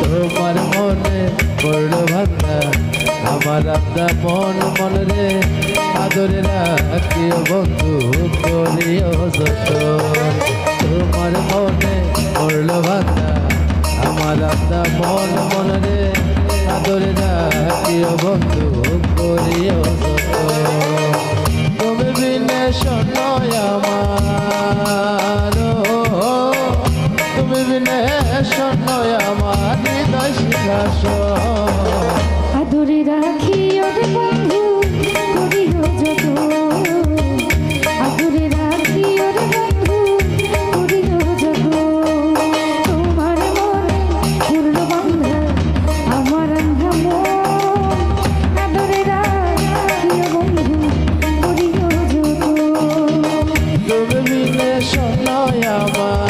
তোমার মনে পড়লো ভাঙা আমার আন্দা মন মন রে আদরে রাখিও বন্ধু করিও যতন তোমার মনে পড়লো ভাঙা আমার আন্দা মন মন রে আদরে রাখিও বন্ধু করিও যতন তুমি বিনে শোনয় আমার তুমি বিনে শোনয় আমার হৃদয় সিংহাসন আদরে রাখি ওরে বন্ধু করিও যত আদরে রাখি ওরে বন্ধু করিও যত তোমার মনে পূর্ণ বান্ধা আমার আন্ধা মন আদরে রাখিও বন্ধু করিও যত তুমি বিনে শোনয় আমার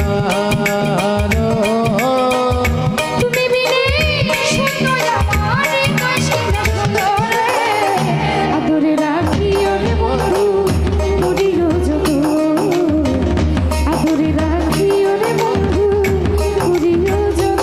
তুমি বিনে শোনয় আমার হৃদয় সিংহাসন আদরে রাখি ওরে বন্ধু করিও যত আদরে রাখি ওরে বন্ধু করিও যত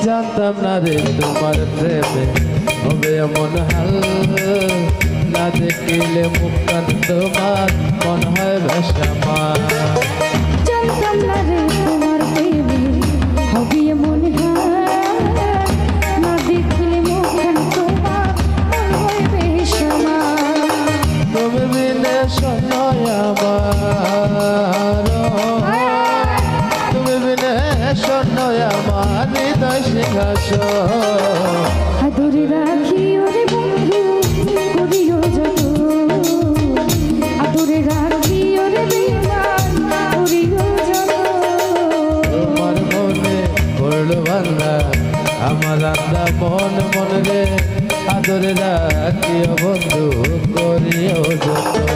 জানতাম না রে তোমার প্রেমে হবে এমন হাল না দেখিলে মুখখান তোমার মন হয় বেশামা জানতাম না রে তোমার প্রেমে হবে এমন হাল না দেখলে মুখখান তোমার মন হয় বেশামা তুমি বিনে শোনয় আমার তুমি বিনে শোনয় আমার হৃদয় সিংহাসন আদরে রাখি ওরে বন্ধু করিও যত আদরে রাখি ওরে বেমান করিও যত তোমার মনে পড়লো ভাঙা আমার আন্দা মন মন রে আদরে রাখিও বন্ধু করিও যত